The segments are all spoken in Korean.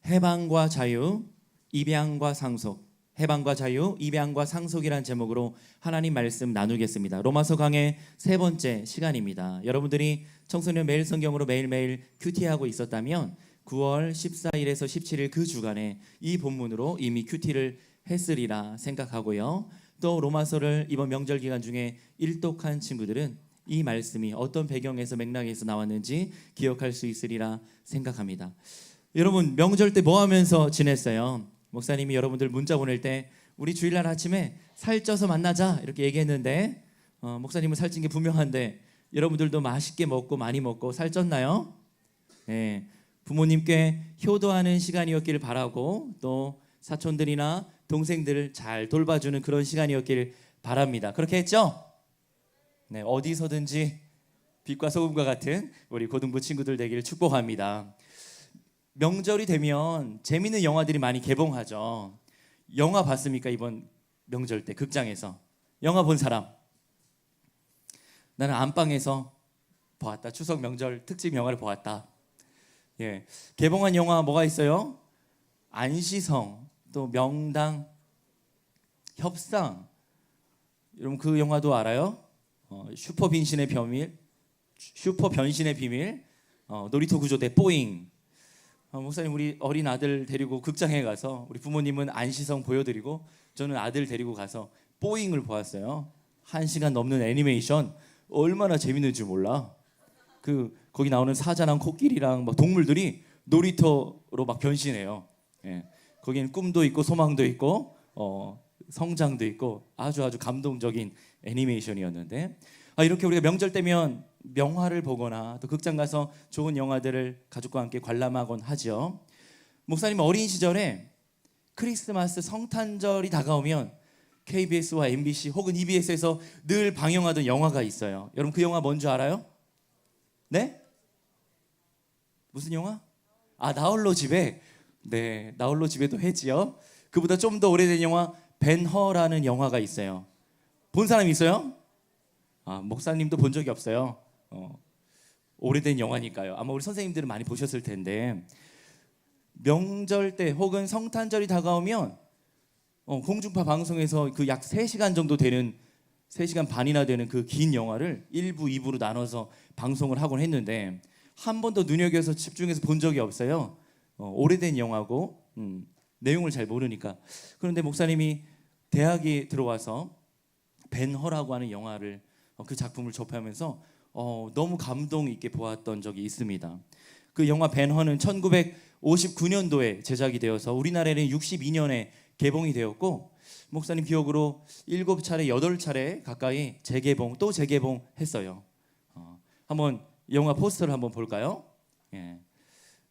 해방과 자유, 입양과 상속. 해방과 자유, 입양과 상속이란 제목으로 하나님 말씀 나누겠습니다. 로마서 강의 세 번째 시간입니다. 여러분들이 청소년 매일 성경으로 매일매일 큐티하고 있었다면 9월 14일에서 17일 그 주간에 이 본문으로 이미 큐티를 했으리라 생각하고요. 또 로마서를 이번 명절 기간 중에 일독한 친구들은 이 말씀이 어떤 배경에서 맥락에서 나왔는지 기억할 수 있으리라 생각합니다. 여러분, 명절 때 뭐 하면서 지냈어요? 목사님이 여러분들 문자 보낼 때 우리 주일날 아침에 살쪄서 만나자 이렇게 얘기했는데 목사님은 살찐 게 분명한데 여러분들도 맛있게 먹고 많이 먹고 살쪘나요? 네, 부모님께 효도하는 시간이었길 바라고 또 사촌들이나 동생들을 잘 돌봐주는 그런 시간이었길 바랍니다. 그렇게 했죠? 네, 어디서든지 빛과 소금과 같은 우리 고등부 친구들 되기를 축복합니다. 명절이 되면 재밌는 영화들이 많이 개봉하죠. 영화 봤습니까? 이번 명절 때 극장에서 영화 본 사람? 나는 안방에서 보았다. 추석 명절 특집 영화를 보았다. 예, 개봉한 영화 뭐가 있어요? 안시성, 또 명당, 협상. 여러분 그 영화도 알아요? 슈퍼 변신의 비밀, 놀이터 구조대 뽀잉. 목사님 우리 어린 아들 데리고 극장에 가서 우리 부모님은 안시성 보여드리고 저는 아들 데리고 가서 뽀잉을 보았어요. 1시간 넘는 애니메이션 얼마나 재밌는지 몰라. 거기 나오는 사자랑 코끼리랑 막 동물들이 놀이터로 막 변신해요. 예. 거기는 꿈도 있고 소망도 있고 성장도 있고 아주 감동적인 애니메이션이었는데 이렇게 우리가 명절 때면 명화를 보거나 또 극장 가서 좋은 영화들을 가족과 함께 관람하곤 하죠. 목사님 어린 시절에 크리스마스 성탄절이 다가오면 KBS와 MBC 혹은 EBS에서 늘 방영하던 영화가 있어요. 여러분 그 영화 뭔지 알아요? 네? 무슨 영화? 나홀로 집에. 네, 나홀로 집에도 했지요. 그보다 좀 더 오래된 영화 벤허라는 영화가 있어요. 본 사람 있어요? 목사님도 본 적이 없어요. 오래된 영화니까요. 아마 우리 선생님들은 많이 보셨을 텐데 명절 때 혹은 성탄절이 다가오면 공중파 방송에서 그 약 3시간 정도 되는 3시간 반이나 되는 그 긴 영화를 1부, 2부로 나눠서 방송을 하곤 했는데 한 번도 눈여겨서 집중해서 본 적이 없어요. 오래된 영화고 내용을 잘 모르니까. 그런데 목사님이 대학에 들어와서 벤허라고 하는 영화를 그 작품을 접하면서 너무 감동 있게 보았던 적이 있습니다. 그 영화 벤허는 1959년도에 제작이 되어서 우리나라에는 62년에 개봉이 되었고 목사님 기억으로 7차례, 8차례 가까이 재개봉 또 재개봉했어요. 한번 영화 포스터를 한번 볼까요? 예.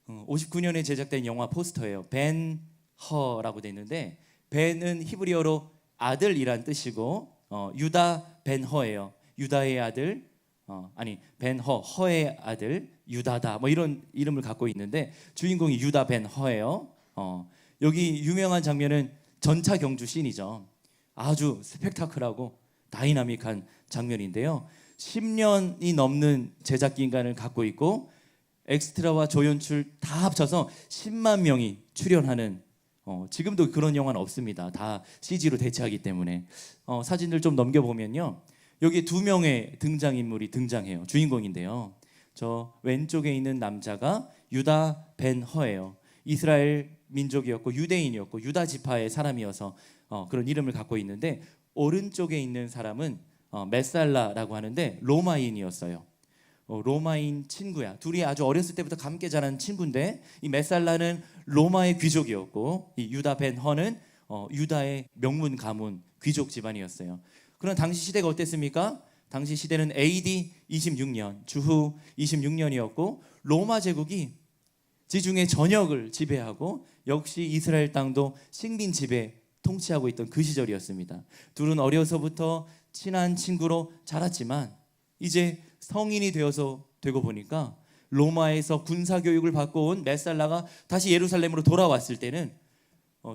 59년에 제작된 영화 포스터예요. 벤허라고 돼 있는데 벤은 히브리어로 아들이란 뜻이고 유다 벤허예요. 유다의 아들, 벤허, 허의 아들, 유다다 뭐 이런 이름을 갖고 있는데 주인공이 유다 벤허예요. 여기 유명한 장면은 전차 경주 씬이죠. 아주 스펙타클하고 다이나믹한 장면인데요. 10년이 넘는 제작 기간을 갖고 있고 엑스트라와 조연출 다 합쳐서 10만 명이 출연하는 지금도 그런 영화는 없습니다. 다 CG로 대체하기 때문에 사진들 좀 넘겨보면요. 여기 2명의 등장인물이 등장해요. 주인공인데요. 저 왼쪽에 있는 남자가 유다 벤허예요. 이스라엘 민족이었고 유대인이었고 유다 지파의 사람이어서 그런 이름을 갖고 있는데 오른쪽에 있는 사람은 메살라라고 하는데 로마인이었어요. 로마인 친구야. 둘이 아주 어렸을 때부터 함께 자란 친구인데 이 메살라는 로마의 귀족이었고 이 유다 벤허는 유다의 명문 가문 귀족 집안이었어요. 그런 당시 시대가 어땠습니까? 당시 시대는 AD 26년, 주후 26년이었고 로마 제국이 지중해 전역을 지배하고 역시 이스라엘 땅도 식민 지배 통치하고 있던 그 시절이었습니다. 둘은 어려서부터 친한 친구로 자랐지만 이제 성인이 되고 보니까 로마에서 군사교육을 받고 온 메살라가 다시 예루살렘으로 돌아왔을 때는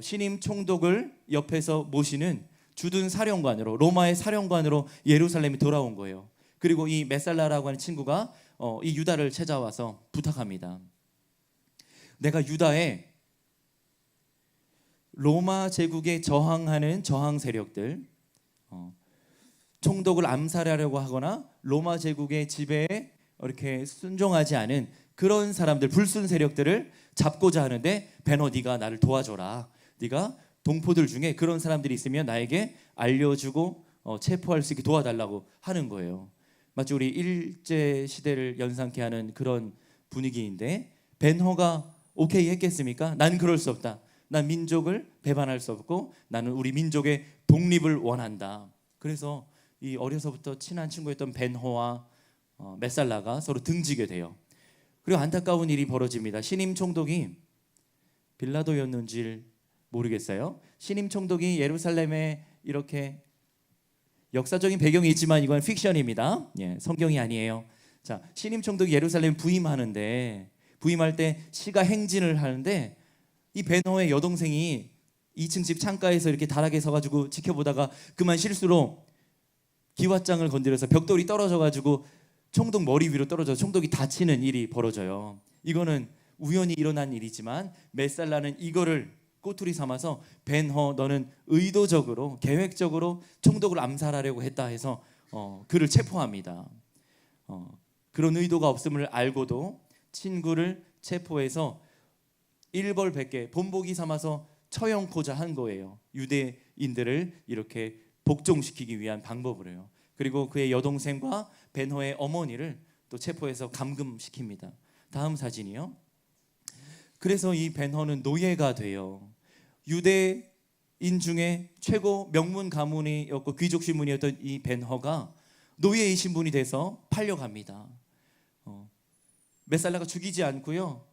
신임 총독을 옆에서 모시는 주둔 사령관으로 로마의 사령관으로 예루살렘에 돌아온 거예요. 그리고 이 메살라라고 하는 친구가 이 유다를 찾아와서 부탁합니다. 내가 유다에 로마 제국에 저항하는 저항 세력들, 총독을 암살하려고 하거나 로마 제국의 지배에 이렇게 순종하지 않은 그런 사람들, 불순 세력들을 잡고자 하는데, 베너 네가 나를 도와줘라. 네가 동포들 중에 그런 사람들이 있으면 나에게 알려주고 체포할 수 있게 도와달라고 하는 거예요. 마치 우리 일제 시대를 연상케 하는 그런 분위기인데, 벤허가 오케이 했겠습니까? 난 그럴 수 없다. 난 민족을 배반할 수 없고 나는 우리 민족의 독립을 원한다. 그래서 이 어려서부터 친한 친구였던 벤허와 메살라가 서로 등지게 돼요. 그리고 안타까운 일이 벌어집니다. 신임 총독이 빌라도였는지 모르겠어요. 신임 총독이 예루살렘에 이렇게, 역사적인 배경이 있지만 이건 픽션입니다. 예, 성경이 아니에요. 자, 신임 총독이 예루살렘 부임하는데, 부임할 때 시가 행진을 하는데, 이 베너의 여동생이 2층 집 창가에서 이렇게 다락에 서가지고 지켜보다가 그만 실수로 기왓장을 건드려서 벽돌이 떨어져가지고 총독 머리 위로 떨어져서 총독이 다치는 일이 벌어져요. 이거는 우연히 일어난 일이지만 메살라는 이거를 꼬투리 삼아서, 벤허 너는 의도적으로 계획적으로 총독을 암살하려고 했다 해서 그를 체포합니다. 그런 의도가 없음을 알고도 친구를 체포해서 일벌백계 본보기 삼아서 처형코자 한 거예요. 유대인들을 이렇게 복종시키기 위한 방법으로요. 그리고 그의 여동생과 벤허의 어머니를 또 체포해서 감금시킵니다. 다음 사진이요. 그래서 이 벤허는 노예가 돼요. 유대인 중에 최고 명문 가문이었고 귀족 신분이었던 이 벤허가 노예의 신분이 돼서 팔려갑니다. 메살라가 죽이지 않고요,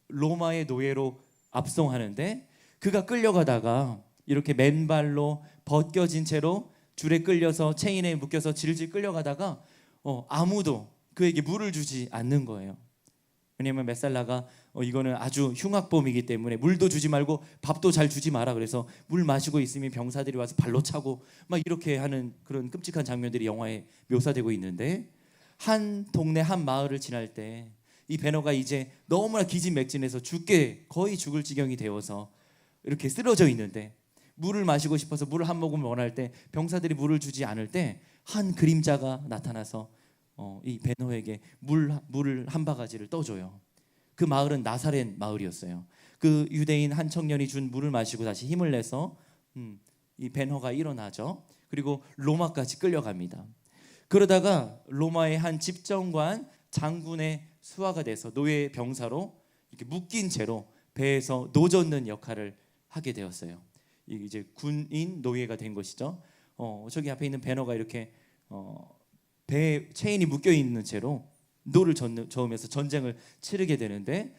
로마의 노예로 압송하는데, 그가 끌려가다가 이렇게 맨발로 벗겨진 채로 줄에 끌려서 체인에 묶여서 질질 끌려가다가 아무도 그에게 물을 주지 않는 거예요. 왜냐하면 메살라가 이거는 아주 흉악범이기 때문에 물도 주지 말고 밥도 잘 주지 마라, 그래서 물 마시고 있으면 병사들이 와서 발로 차고 막 이렇게 하는 그런 끔찍한 장면들이 영화에 묘사되고 있는데, 한 동네 한 마을을 지날 때 이 베너가 이제 너무나 기진맥진해서 거의 죽을 지경이 되어서 이렇게 쓰러져 있는데, 물을 마시고 싶어서 물을 한 모금 원할 때 병사들이 물을 주지 않을 때 한 그림자가 나타나서 이 베너에게 물을 한 바가지를 떠줘요. 그 마을은 나사렛 마을이었어요. 그 유대인 한 청년이 준 물을 마시고 다시 힘을 내서 이 벤허가 일어나죠. 그리고 로마까지 끌려갑니다. 그러다가 로마의 한 집정관 장군의 수하가 돼서 노예 병사로 이렇게 묶인 채로 배에서 노젓는 역할을 하게 되었어요. 이제 군인 노예가 된 것이죠. 저기 앞에 있는 벤허가 이렇게 배에 체인이 묶여 있는 채로 노를 저으면서 전쟁을 치르게 되는데,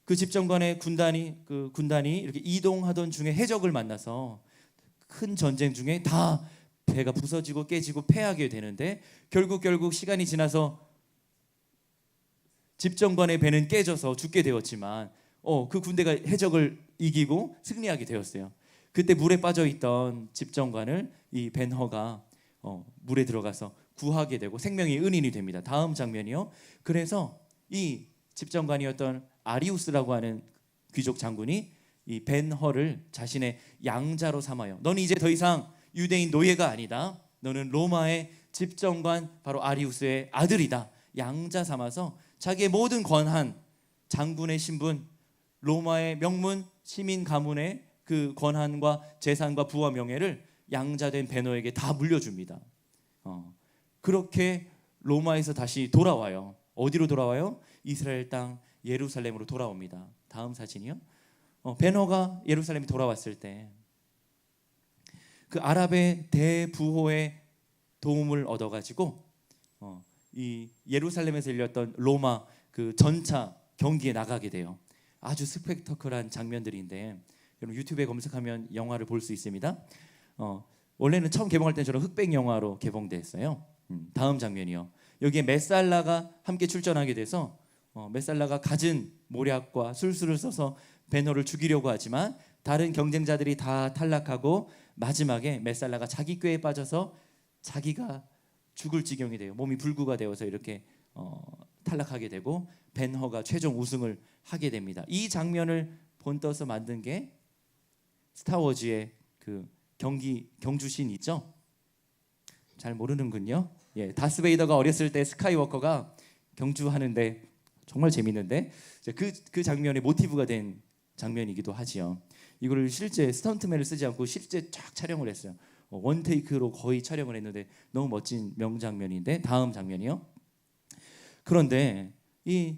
그 집정관의 군단이 이렇게 이동하던 중에 해적을 만나서 큰 전쟁 중에 다 배가 부서지고 깨지고 패하게 되는데, 결국 시간이 지나서 집정관의 배는 깨져서 죽게 되었지만 그 군대가 해적을 이기고 승리하게 되었어요. 그때 물에 빠져 있던 집정관을 이 벤허가 물에 들어가서 구하게 되고 생명의 은인이 됩니다. 다음 장면이요. 그래서 이 집정관이었던 아리우스라고 하는 귀족 장군이 이 벤허를 자신의 양자로 삼아요. 너는 이제 더 이상 유대인 노예가 아니다. 너는 로마의 집정관 바로 아리우스의 아들이다. 양자 삼아서 자기의 모든 권한, 장군의 신분, 로마의 명문 시민 가문의 그 권한과 재산과 부와 명예를 양자된 베너에게 다 물려줍니다. 그렇게 로마에서 다시 돌아와요. 어디로 돌아와요? 이스라엘 땅 예루살렘으로 돌아옵니다. 다음 사진이요. 베너가 예루살렘에 돌아왔을 때 그 아랍의 대부호의 도움을 얻어가지고 이 예루살렘에서 열렸던 로마 그 전차 경기에 나가게 돼요. 아주 스펙터클한 장면들인데 여러분 유튜브에 검색하면 영화를 볼 수 있습니다. 원래는 처음 개봉할 때는 저는 흑백 영화로 개봉됐어요. 다음 장면이요. 여기에 메살라가 함께 출전하게 돼서 메살라가 갖은 모략과 술수를 써서 베너를 죽이려고 하지만 다른 경쟁자들이 다 탈락하고 마지막에 메살라가 자기 꾀에 빠져서 자기가 죽을 지경이 돼요. 몸이 불구가 되어서 이렇게 탈락하게 되고 벤허가 최종 우승을 하게 됩니다. 이 장면을 본떠서 만든 게 스타워즈의 그 경주신 있죠? 잘 모르는군요. 예, 다스베이더가 어렸을 때 스카이워커가 경주하는데 정말 재밌는데 그 장면의 모티브가 된 장면이기도 하지요. 이거를 실제 스턴트맨을 쓰지 않고 실제 쫙 촬영을 했어요. 원 테이크로 거의 촬영을 했는데 너무 멋진 명장면인데 다음 장면이요. 그런데 이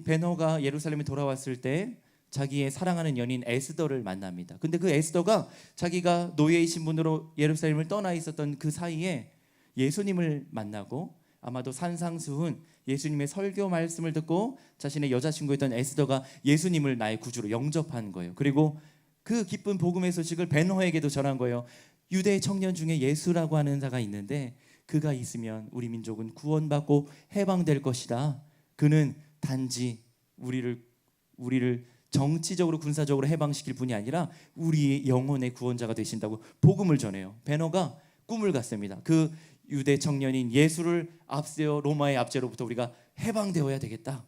베너가 예루살렘에 돌아왔을 때 자기의 사랑하는 연인 에스더를 만납니다. 근데 그 에스더가 자기가 노예의 신분으로 예루살렘을 떠나 있었던 그 사이에 예수님을 만나고 아마도 산상수훈 예수님의 설교 말씀을 듣고 자신의 여자친구였던 에스더가 예수님을 나의 구주로 영접한 거예요. 그리고 그 기쁜 복음의 소식을 베너에게도 전한 거예요. 유대 청년 중에 예수라고 하는 자가 있는데 그가 있으면 우리 민족은 구원받고 해방될 것이다. 그는 단지 우리를 정치적으로 군사적으로 해방시킬 뿐이 아니라 우리의 영혼의 구원자가 되신다고 복음을 전해요. 베너가 꿈을 갖습니다. 그 유대 청년인 예수를 앞세워 로마의 압제로부터 우리가 해방되어야 되겠다.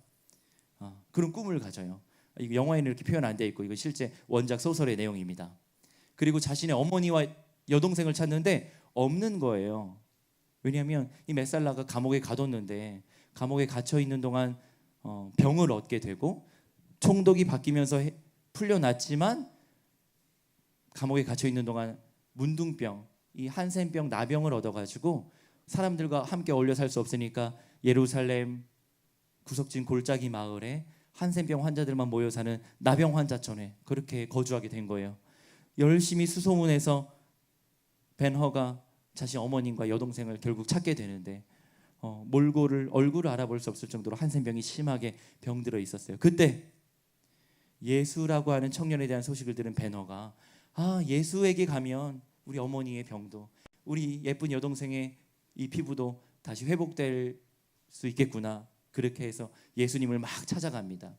그런 꿈을 가져요. 이거 영화에는 이렇게 표현 안 돼 있고 이거 실제 원작 소설의 내용입니다. 그리고 자신의 어머니와 여동생을 찾는데 없는 거예요. 왜냐하면 이 메살라가 감옥에 가뒀는데 감옥에 갇혀 있는 동안 병을 얻게 되고 총독이 바뀌면서 풀려났지만 감옥에 갇혀 있는 동안 문둥병, 이 한센병, 나병을 얻어가지고 사람들과 함께 어울려 살 수 없으니까 예루살렘 구석진 골짜기 마을에 한센병 환자들만 모여 사는 나병 환자촌에 그렇게 거주하게 된 거예요. 열심히 수소문해서 벤허가 자신 어머님과 여동생을 결국 찾게 되는데 얼굴을 알아볼 수 없을 정도로 한센병이 심하게 병들어 있었어요. 그때 예수라고 하는 청년에 대한 소식을 들은 벤허가 예수에게 가면 우리 어머니의 병도 우리 예쁜 여동생의 이 피부도 다시 회복될 수 있겠구나. 그렇게 해서 예수님을 막 찾아갑니다.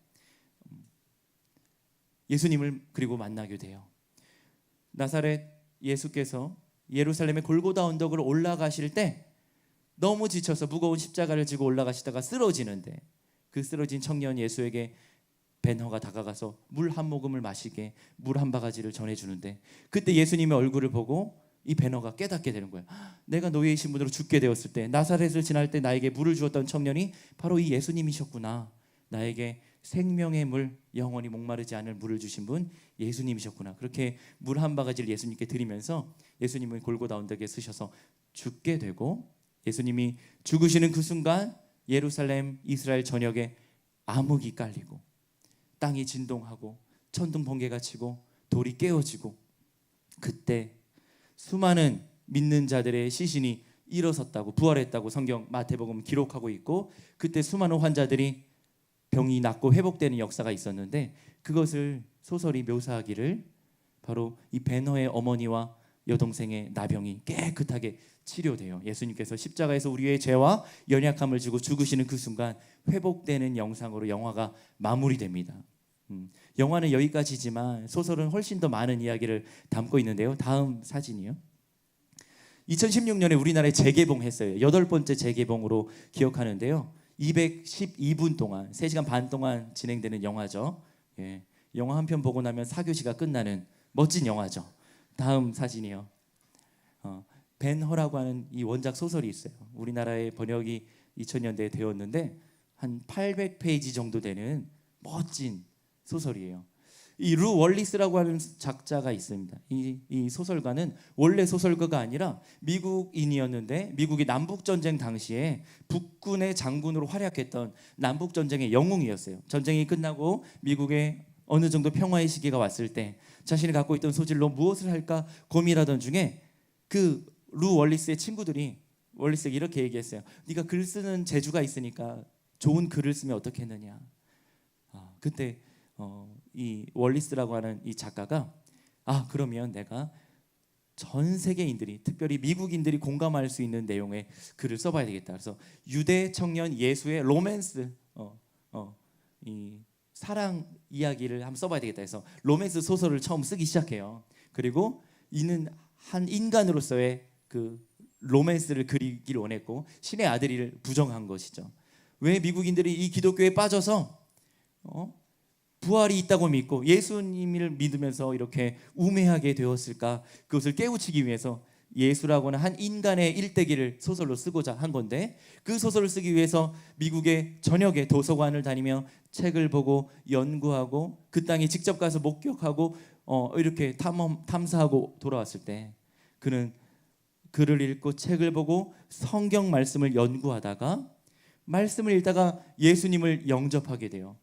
예수님을 그리고 만나게 돼요. 나사렛 예수께서 예루살렘의 골고다 언덕을 올라가실 때 너무 지쳐서 무거운 십자가를 지고 올라가시다가 쓰러지는데 그 쓰러진 청년 예수에게 벤허가 다가가서 물 한 모금을 마시게 물 한 바가지를 전해주는데 그때 예수님의 얼굴을 보고 이 벤허가 깨닫게 되는 거예요. 내가 노예의 신분으로 죽게 되었을 때 나사렛을 지날 때 나에게 물을 주었던 청년이 바로 이 예수님이셨구나. 나에게 생명의 물, 영원히 목마르지 않을 물을 주신 분 예수님이셨구나. 그렇게 물 한 바가지를 예수님께 드리면서 예수님은 골고다 언덕에 서셔서 죽게 되고 예수님이 죽으시는 그 순간 예루살렘 이스라엘 전역에 암흑이 깔리고 땅이 진동하고 천둥 번개가 치고 돌이 깨어지고 그때 수많은 믿는 자들의 시신이 일어섰다고 부활했다고 성경 마태복음 기록하고 있고 그때 수많은 환자들이 병이 낫고 회복되는 역사가 있었는데 그것을 소설이 묘사하기를 바로 이 벤허의 어머니와 여동생의 나병이 깨끗하게 치료돼요. 예수님께서 십자가에서 우리의 죄와 연약함을 지고 죽으시는 그 순간 회복되는 영상으로 영화가 마무리됩니다. 영화는 여기까지지만 소설은 훨씬 더 많은 이야기를 담고 있는데요. 다음 사진이요. 2016년에 우리나라에 재개봉했어요. 8번째 재개봉으로 기억하는데요. 212분 동안 3시간 반 동안 진행되는 영화죠. 예, 영화 한 편 보고 나면 4교시가 끝나는 멋진 영화죠. 다음 사진이요. 벤허라고 하는 이 원작 소설이 있어요. 우리나라에 번역이 2000년대에 되었는데 한 800페이지 정도 되는 멋진 소설이에요. 이 루 월리스라고 하는 작자가 있습니다. 이 소설가는 원래 소설가가 아니라 미국인이었는데 미국이 남북전쟁 당시에 북군의 장군으로 활약했던 남북전쟁의 영웅이었어요. 전쟁이 끝나고 미국에 어느 정도 평화의 시기가 왔을 때 자신이 갖고 있던 소질로 무엇을 할까 고민하던 중에 그 루 월리스의 친구들이 월리스에게 이렇게 얘기했어요. 네가 글 쓰는 재주가 있으니까 좋은 글을 쓰면 어떻겠느냐. 그때 이 월리스라고 하는 이 작가가 그러면 내가 전 세계인들이 특별히 미국인들이 공감할 수 있는 내용의 글을 써봐야 되겠다. 그래서 유대 청년 예수의 로맨스 이 사랑 이야기를 한번 써봐야 되겠다 해서 로맨스 소설을 처음 쓰기 시작해요. 그리고 이는 한 인간으로서의 그 로맨스를 그리기를 원했고 신의 아들이를 부정한 것이죠. 왜 미국인들이 이 기독교에 빠져서 부활이 있다고 믿고 예수님을 믿으면서 이렇게 우매하게 되었을까? 그것을 깨우치기 위해서 예수라고는 한 인간의 일대기를 소설로 쓰고자 한 건데, 그 소설을 쓰기 위해서 미국의 전역의 도서관을 다니며 책을 보고 연구하고 그 땅에 직접 가서 목격하고 이렇게 탐사하고 돌아왔을 때, 그는 글을 읽고 책을 보고 성경 말씀을 연구하다가 말씀을 읽다가 예수님을 영접하게 돼요.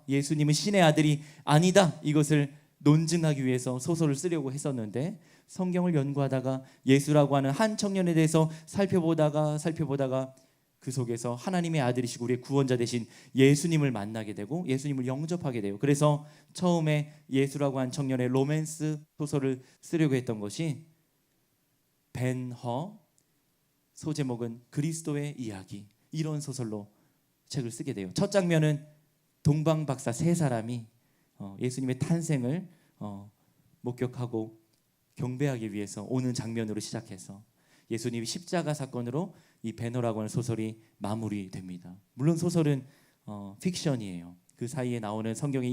예수님은 신의 아들이 아니다, 이것을 논증하기 위해서 소설을 쓰려고 했었는데, 성경을 연구하다가 예수라고 하는 한 청년에 대해서 살펴보다가 그 속에서 하나님의 아들이시고 우리의 구원자 되신 예수님을 만나게 되고 예수님을 영접하게 돼요. 그래서 처음에 예수라고 한 청년의 로맨스 소설을 쓰려고 했던 것이 벤 허, 소제목은 그리스도의 이야기, 이런 소설로 책을 쓰게 돼요. 첫 장면은 동방박사 세 사람이 예수님의 탄생을 목격하고 경배하기 위해서 오는 장면으로 시작해서 예수님이 십자가 사건으로 이 배너라고 하는 소설이 마무리됩니다. 물론 소설은 픽션이에요. 그 사이에 나오는 성경의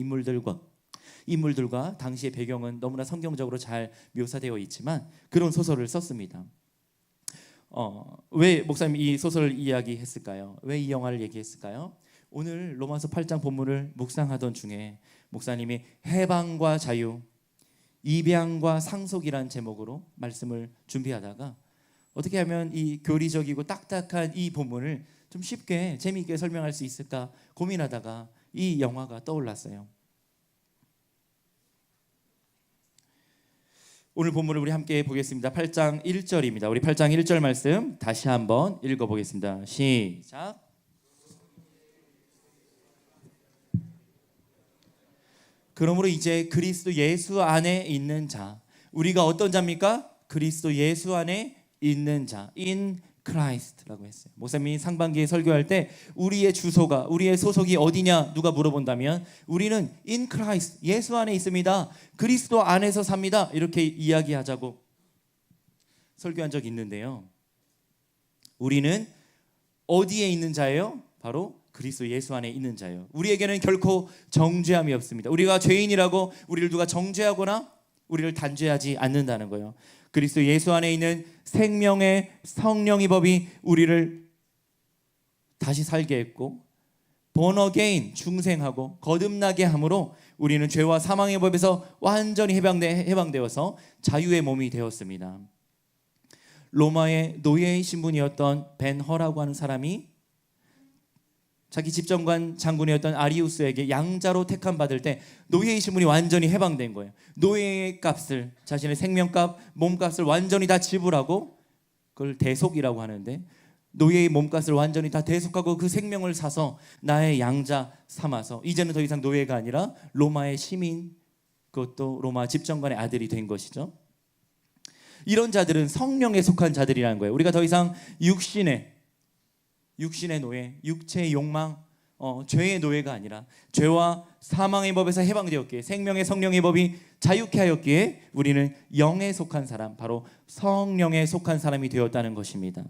인물들과 당시의 배경은 너무나 성경적으로 잘 묘사되어 있지만 그런 소설을 썼습니다. 왜 목사님 이 소설을 이야기했을까요? 왜 이 영화를 얘기했을까요? 오늘 로마서 8장 본문을 묵상하던 중에 목사님이 해방과 자유, 입양과 상속이란 제목으로 말씀을 준비하다가 어떻게 하면 이 교리적이고 딱딱한 이 본문을 좀 쉽게 재미있게 설명할 수 있을까 고민하다가 이 영화가 떠올랐어요. 오늘 본문을 우리 함께 보겠습니다. 8장 1절입니다. 우리 8장 1절 말씀 다시 한번 읽어보겠습니다. 시작. 그러므로 이제 그리스도 예수 안에 있는 자, 우리가 어떤 자입니까? 그리스도 예수 안에 있는 자, in Christ라고 했어요. 목사님이 상반기에 설교할 때 우리의 주소가, 우리의 소속이 어디냐 누가 물어본다면 우리는 in Christ, 예수 안에 있습니다. 그리스도 안에서 삽니다. 이렇게 이야기하자고 설교한 적이 있는데요. 우리는 어디에 있는 자예요? 바로 그리스도 예수 안에 있는 자예요. 우리에게는 결코 정죄함이 없습니다. 우리가 죄인이라고 우리를 누가 정죄하거나 우리를 단죄하지 않는다는 거예요. 그리스도 예수 안에 있는 생명의 성령의 법이 우리를 다시 살게 했고 born again, 중생하고 거듭나게 함으로 우리는 죄와 사망의 법에서 완전히 해방되어서 자유의 몸이 되었습니다. 로마의 노예의 신분이었던 벤 허라고 하는 사람이 자기 집정관 장군이었던 아리우스에게 양자로 택함받을 때 노예의 신분이 완전히 해방된 거예요. 노예의 값을, 자신의 생명값, 몸값을 완전히 다 지불하고, 그걸 대속이라고 하는데, 노예의 몸값을 완전히 다 대속하고 그 생명을 사서 나의 양자 삼아서 이제는 더 이상 노예가 아니라 로마의 시민, 그것도 로마 집정관의 아들이 된 것이죠. 이런 자들은 성령에 속한 자들이라는 거예요. 우리가 더 이상 육신의 노예, 육체의 욕망, 죄의 노예가 아니라 죄와 사망의 법에서 해방되었기에, 생명의 성령의 법이 자유케 하였기에 우리는 영에 속한 사람, 바로 성령에 속한 사람이 되었다는 것입니다.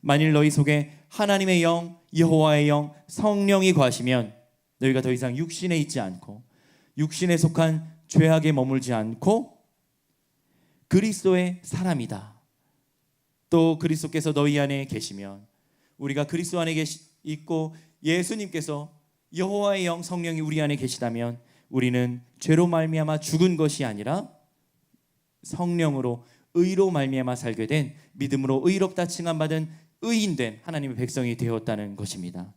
만일 너희 속에 하나님의 영, 여호와의 영, 성령이 거하시면 너희가 더 이상 육신에 있지 않고 육신에 속한 죄악에 머물지 않고 그리스도의 사람이다. 또 그리스도께서 너희 안에 계시면, 우리가 그리스도 안에 있고 예수님께서 여호와의 영 성령이 우리 안에 계시다면 우리는 죄로 말미암아 죽은 것이 아니라 성령으로 의로 말미암아 살게 된, 믿음으로 의롭다 칭함받은 의인된 하나님의 백성이 되었다는 것입니다.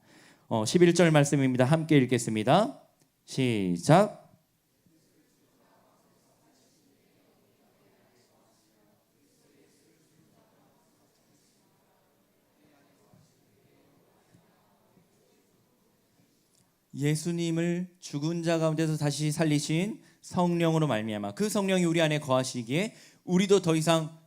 11절 말씀입니다. 함께 읽겠습니다. 시작. 예수님을 죽은 자 가운데서 다시 살리신 성령으로 말미암아 그 성령이 우리 안에 거하시기에 우리도 더 이상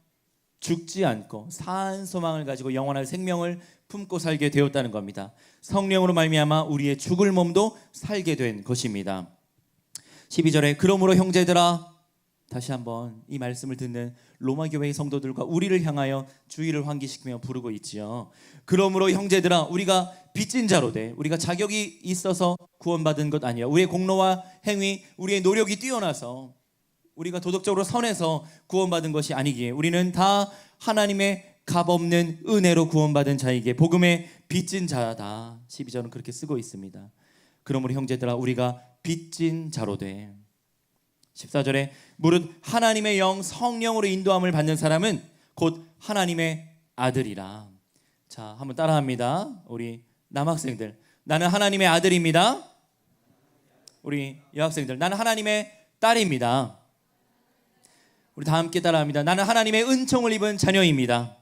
죽지 않고 사한 소망을 가지고 영원한 생명을 품고 살게 되었다는 겁니다. 성령으로 말미암아 우리의 죽을 몸도 살게 된 것입니다. 12절에 그러므로 형제들아, 다시 한번 이 말씀을 듣는 로마 교회의 성도들과 우리를 향하여 주의를 환기시키며 부르고 있지요. 그러므로 형제들아, 우리가 빚진 자로 돼 우리가 자격이 있어서 구원받은 것 아니야. 우리의 공로와 행위, 우리의 노력이 뛰어나서 우리가 도덕적으로 선해서 구원받은 것이 아니기에 우리는 다 하나님의 값없는 은혜로 구원받은 자에게 복음의 빚진 자다. 12절은 그렇게 쓰고 있습니다. 그러므로 형제들아, 우리가 빚진 자로 돼. 14절에 무릇 하나님의 영 성령으로 인도함을 받는 사람은 곧 하나님의 아들이라. 자, 한번 따라합니다. 우리 남학생들, 나는 하나님의 아들입니다. 우리 여학생들, 나는 하나님의 딸입니다. 우리 다 함께 따라합니다. 나는 하나님의 은총을 입은 자녀입니다.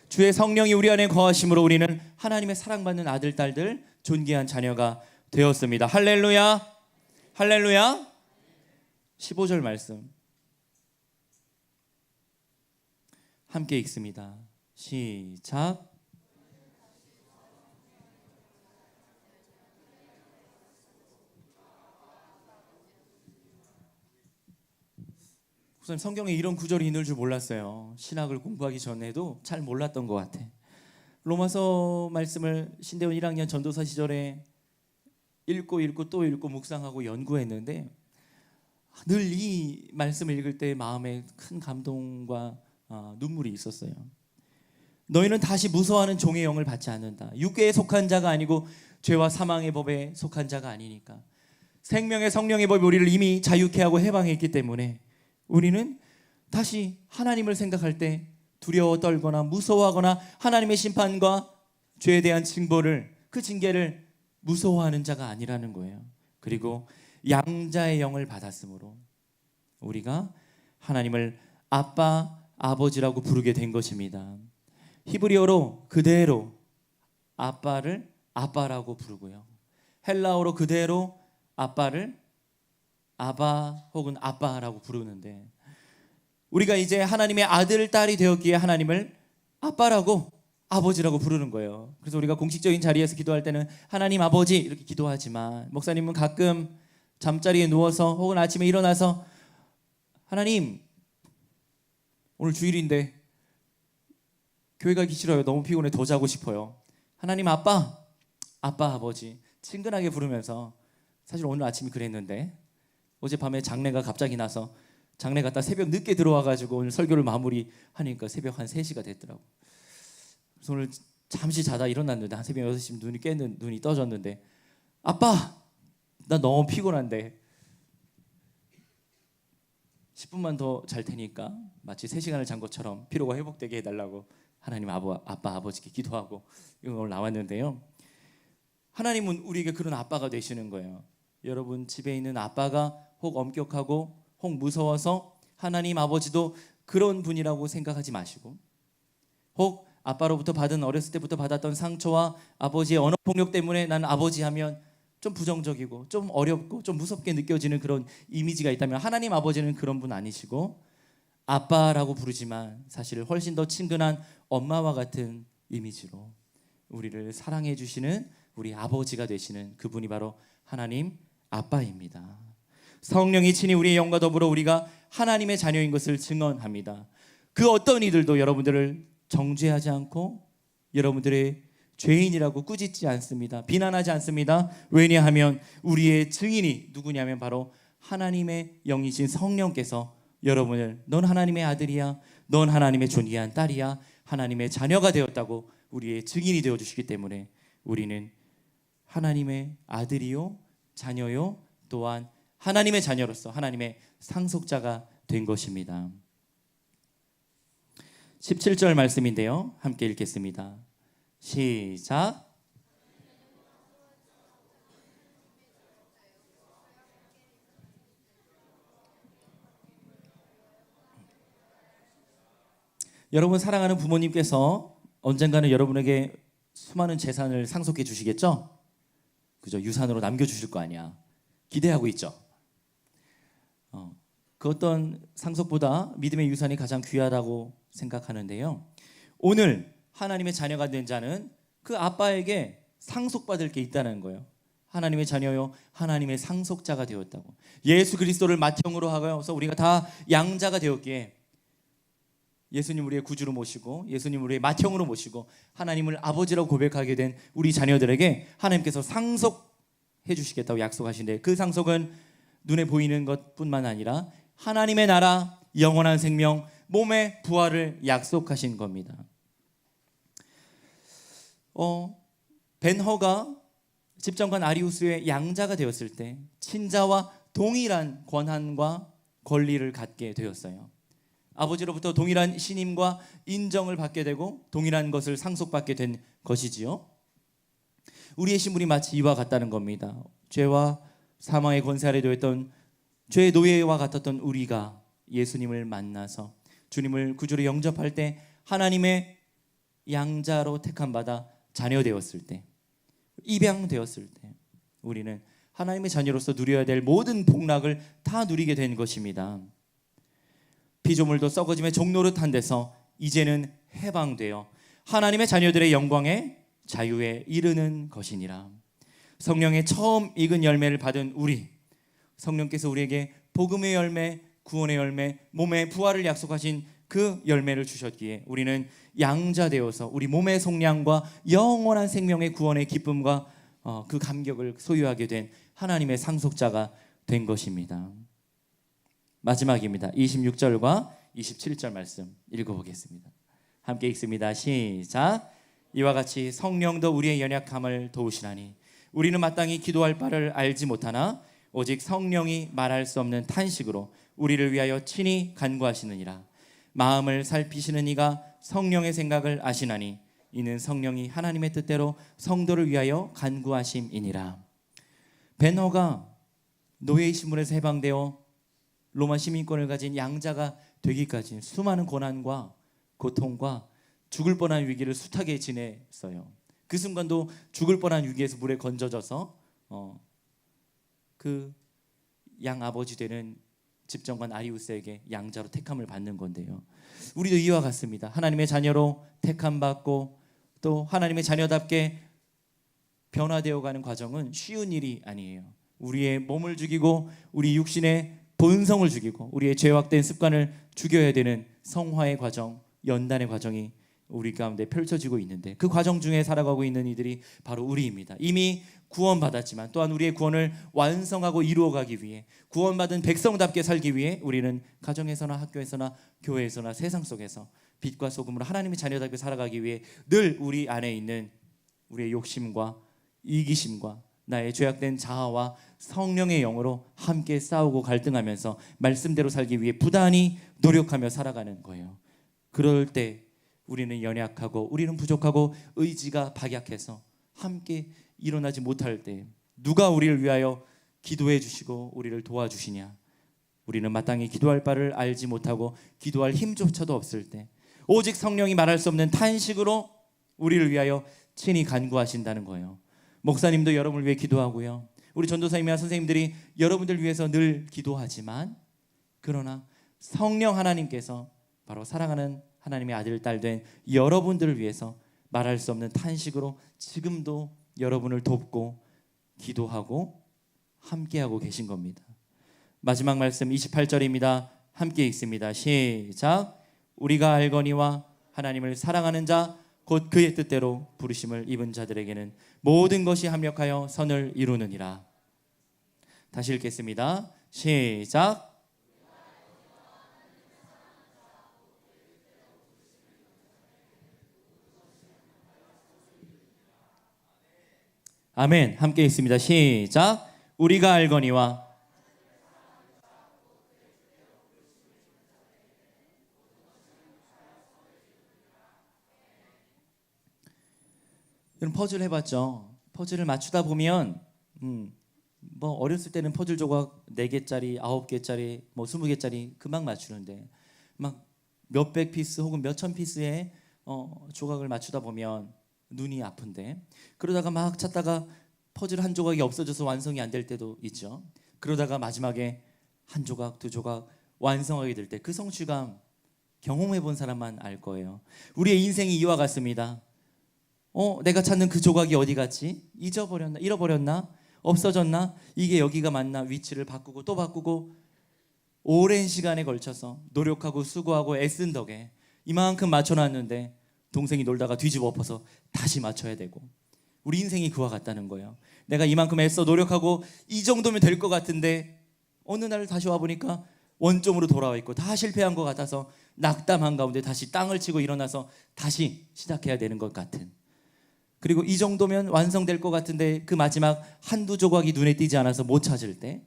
주의 성령이 우리 안에 거하심으로 우리는 하나님의 사랑받는 아들, 딸들, 존귀한 자녀가 되었습니다. 할렐루야, 할렐루야. 15절 말씀 함께 읽습니다. 시작. 우선 성경에 이런 구절이 있는 줄 몰랐어요. 신학을 공부하기 전에도 잘 몰랐던 것 같아. 로마서 말씀을 신대원 1학년 전도사 시절에 읽고 또 읽고 묵상하고 연구했는데 늘 이 말씀을 읽을 때 마음에 큰 감동과 눈물이 있었어요. 너희는 다시 무서워하는 종의 영을 받지 않는다. 육계에 속한 자가 아니고 죄와 사망의 법에 속한 자가 아니니까. 생명의 성령의 법이 우리를 이미 자유케 하고 해방했기 때문에 우리는 다시 하나님을 생각할 때 두려워 떨거나 무서워하거나 하나님의 심판과 죄에 대한 징벌을, 그 징계를 무서워하는 자가 아니라는 거예요. 그리고 양자의 영을 받았으므로 우리가 하나님을 아빠, 아버지라고 부르게 된 것입니다. 히브리어로 그대로 아빠를 아빠라고 부르고요. 헬라어로 그대로 아빠를 아바 혹은 아빠라고 부르는데 우리가 이제 하나님의 아들, 딸이 되었기에 하나님을 아빠라고, 아버지라고 부르는 거예요. 그래서 우리가 공식적인 자리에서 기도할 때는 하나님 아버지 이렇게 기도하지만 목사님은 가끔 잠자리에 누워서 혹은 아침에 일어나서 하나님, 오늘 주일인데 교회 가기 싫어요. 너무 피곤해. 더 자고 싶어요. 하나님 아빠, 아빠, 아버지 친근하게 부르면서, 사실 오늘 아침이 그랬는데 어젯밤에 장례가 갑자기 나서 장례 갔다 새벽 늦게 들어와가지고 오늘 설교를 마무리하니까 새벽 한 3시가 됐더라고. 그래서 오늘 잠시 자다 일어났는데 한 새벽 6시쯤 눈이 떠졌는데 아빠, 나 너무 피곤한데 10분만 더 잘 테니까 마치 3시간을 잔 것처럼 피로가 회복되게 해달라고 하나님 아빠, 아버지께 기도하고 오늘 나왔는데요. 하나님은 우리에게 그런 아빠가 되시는 거예요. 여러분 집에 있는 아빠가 혹 엄격하고 혹 무서워서 하나님 아버지도 그런 분이라고 생각하지 마시고, 혹 아빠로부터 어렸을 때부터 받았던 상처와 아버지의 언어 폭력 때문에 나는 아버지 하면 좀 부정적이고 좀 어렵고 좀 무섭게 느껴지는 그런 이미지가 있다면 하나님 아버지는 그런 분 아니시고 아빠라고 부르지만 사실 훨씬 더 친근한 엄마와 같은 이미지로 우리를 사랑해 주시는 우리 아버지가 되시는 그분이 바로 하나님 아빠입니다. 성령이 친히 우리의 영과 더불어 우리가 하나님의 자녀인 것을 증언합니다. 그 어떤 이들도 여러분들을 정죄하지 않고 여러분들의 죄인이라고 꾸짖지 않습니다. 비난하지 않습니다. 왜냐하면 우리의 증인이 누구냐면 바로 하나님의 영이신 성령께서 여러분을 넌 하나님의 아들이야, 넌 하나님의 존귀한 딸이야, 하나님의 자녀가 되었다고 우리의 증인이 되어주시기 때문에 우리는 하나님의 아들이요 자녀요 또한 하나님의 자녀로서 하나님의 상속자가 된 것입니다. 17절 말씀인데요, 함께 읽겠습니다. 시작. 여러분 사랑하는 부모님께서 언젠가는 여러분에게 수많은 재산을 상속해 주시겠죠? 그죠? 유산으로 남겨주실 거 아니야. 기대하고 있죠. 그 어떤 상속보다 믿음의 유산이 가장 귀하다고 생각하는데요. 오늘 하나님의 자녀가 된 자는 그 아빠에게 상속받을 게 있다는 거예요. 하나님의 자녀요 하나님의 상속자가 되었다고. 예수 그리스도를 맏형으로 하여서 우리가 다 양자가 되었기에 예수님 우리의 구주로 모시고 예수님 우리의 맏형으로 모시고 하나님을 아버지라고 고백하게 된 우리 자녀들에게 하나님께서 상속해 주시겠다고 약속하신데, 그 상속은 눈에 보이는 것뿐만 아니라 하나님의 나라, 영원한 생명, 몸의 부활을 약속하신 겁니다. 벤허가 집정관 아리우스의 양자가 되었을 때 친자와 동일한 권한과 권리를 갖게 되었어요. 아버지로부터 동일한 신임과 인정을 받게 되고 동일한 것을 상속받게 된 것이지요. 우리의 신분이 마치 이와 같다는 겁니다. 죄와 사망의 권세 아래 놓였던 죄의 노예와 같았던 우리가 예수님을 만나서 주님을 구주로 영접할 때 하나님의 양자로 택함받아 자녀되었을 때, 입양되었을 때 우리는 하나님의 자녀로서 누려야 될 모든 복락을 다 누리게 된 것입니다. 피조물도 썩어짐의 종노릇한 데서 이제는 해방되어 하나님의 자녀들의 영광에 자유에 이르는 것이니라. 성령의 처음 익은 열매를 받은 우리, 성령께서 우리에게 복음의 열매, 구원의 열매, 몸의 부활을 약속하신 그 열매를 주셨기에 우리는 양자되어서 우리 몸의 속량과 영원한 생명의 구원의 기쁨과 그 감격을 소유하게 된 하나님의 상속자가 된 것입니다. 마지막입니다. 26절과 27절 말씀 읽어보겠습니다. 함께 읽습니다. 시작. 이와 같이 성령도 우리의 연약함을 도우시나니 우리는 마땅히 기도할 바를 알지 못하나 오직 성령이 말할 수 없는 탄식으로 우리를 위하여 친히 간구하시느니라. 마음을 살피시는 이가 성령의 생각을 아시나니 이는 성령이 하나님의 뜻대로 성도를 위하여 간구하심이니라. 벤허가 노예의 신분에서 해방되어 로마 시민권을 가진 양자가 되기까지 수많은 고난과 고통과 죽을 뻔한 위기를 숱하게 지냈어요. 그 순간도 죽을 뻔한 위기에서 물에 건져져서 그 양 아버지 되는 집정관 아리우스에게 양자로 택함을 받는 건데요. 우리도 이와 같습니다. 하나님의 자녀로 택함 받고 또 하나님의 자녀답게 변화되어가는 과정은 쉬운 일이 아니에요. 우리의 몸을 죽이고 우리 육신의 본성을 죽이고 우리의 죄악된 습관을 죽여야 되는 성화의 과정, 연단의 과정이 우리 가운데 펼쳐지고 있는데, 그 과정 중에 살아가고 있는 이들이 바로 우리입니다. 이미 구원받았지만 또한 우리의 구원을 완성하고 이루어가기 위해, 구원받은 백성답게 살기 위해 우리는 가정에서나 학교에서나 교회에서나 세상 속에서 빛과 소금으로 하나님의 자녀답게 살아가기 위해 늘 우리 안에 있는 우리의 욕심과 이기심과 나의 죄악된 자아와 성령의 영으로 함께 싸우고 갈등하면서 말씀대로 살기 위해 부단히 노력하며 살아가는 거예요. 그럴 때 우리는 연약하고 우리는 부족하고 의지가 박약해서 함께 일어나지 못할 때 누가 우리를 위하여 기도해 주시고 우리를 도와주시냐? 우리는 마땅히 기도할 바를 알지 못하고 기도할 힘조차도 없을 때 오직 성령이 말할 수 없는 탄식으로 우리를 위하여 친히 간구하신다는 거예요. 목사님도 여러분을 위해 기도하고요, 우리 전도사님이나 선생님들이 여러분들 위해서 늘 기도하지만, 그러나 성령 하나님께서 바로 사랑하는 하나님의 아들, 딸 된 여러분들을 위해서 말할 수 없는 탄식으로 지금도 여러분을 돕고 기도하고 함께하고 계신 겁니다. 마지막 말씀 28절입니다. 함께 읽습니다. 시작. 우리가 알거니와 하나님을 사랑하는 자 곧 그의 뜻대로 부르심을 입은 자들에게는 모든 것이 합력하여 선을 이루느니라. 다시 읽겠습니다. 시작. 아멘. 함께 읽습니다. 시작. 우리가 알거니와 여러분 퍼즐 해봤죠? 퍼즐을 맞추다 보면 뭐 어렸을 때는 퍼즐 조각 4개짜리, 9개짜리, 뭐 20개짜리 금방 맞추는데 막 몇백 피스 혹은 몇천 피스의 조각을 맞추다 보면 눈이 아픈데, 그러다가 막 찾다가 퍼즐 한 조각이 없어져서 완성이 안 될 때도 있죠. 그러다가 마지막에 한 조각, 두 조각 완성하게 될 때 그 성취감 경험해 본 사람만 알 거예요. 우리의 인생이 이와 같습니다. 내가 찾는 그 조각이 어디 갔지? 잊어버렸나? 잃어버렸나? 없어졌나? 이게 여기가 맞나? 위치를 바꾸고 또 바꾸고 오랜 시간에 걸쳐서 노력하고 수고하고 애쓴 덕에 이만큼 맞춰놨는데 동생이 놀다가 뒤집어 엎어서 다시 맞춰야 되고, 우리 인생이 그와 같다는 거예요. 내가 이만큼 애써 노력하고 이 정도면 될 것 같은데 어느 날 다시 와보니까 원점으로 돌아와 있고 다 실패한 것 같아서 낙담한 가운데 다시 땅을 치고 일어나서 다시 시작해야 되는 것 같은, 그리고 이 정도면 완성될 것 같은데 그 마지막 한두 조각이 눈에 띄지 않아서 못 찾을 때,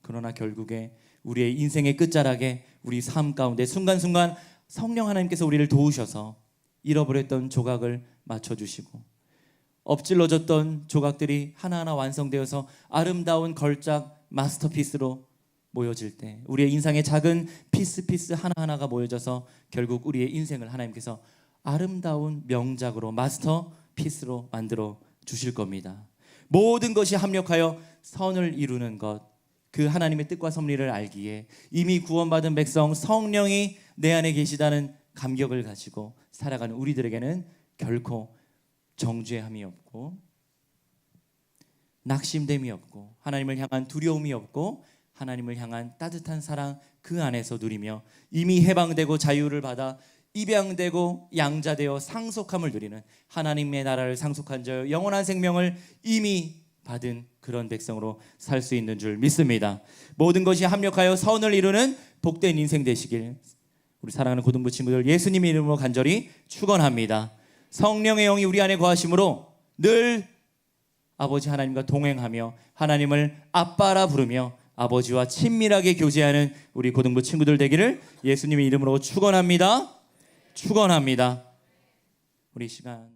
그러나 결국에 우리의 인생의 끝자락에 우리 삶 가운데 순간순간 성령 하나님께서 우리를 도우셔서 잃어버렸던 조각을 맞춰주시고 엎질러졌던 조각들이 하나하나 완성되어서 아름다운 걸작 마스터피스로 모여질 때, 우리의 인생의 작은 피스 하나하나가 모여져서 결국 우리의 인생을 하나님께서 아름다운 명작으로 마스터피스로 만들어 주실 겁니다. 모든 것이 합력하여 선을 이루는 것, 그 하나님의 뜻과 섭리를 알기에 이미 구원받은 백성 성령이 내 안에 계시다는 감격을 가지고 살아가는 우리들에게는 결코 정죄함이 없고 낙심됨이 없고 하나님을 향한 두려움이 없고 하나님을 향한 따뜻한 사랑 그 안에서 누리며 이미 해방되고 자유를 받아 입양되고 양자되어 상속함을 누리는, 하나님의 나라를 상속한 자 영원한 생명을 이미 받은 그런 백성으로 살 수 있는 줄 믿습니다. 모든 것이 합력하여 선을 이루는 복된 인생 되시길 우리 사랑하는 고등부 친구들 예수님의 이름으로 간절히 축원합니다. 성령의 영이 우리 안에 거하심으로 늘 아버지 하나님과 동행하며 하나님을 아빠라 부르며 아버지와 친밀하게 교제하는 우리 고등부 친구들 되기를 예수님의 이름으로 축원합니다. 축원합니다. 우리 시간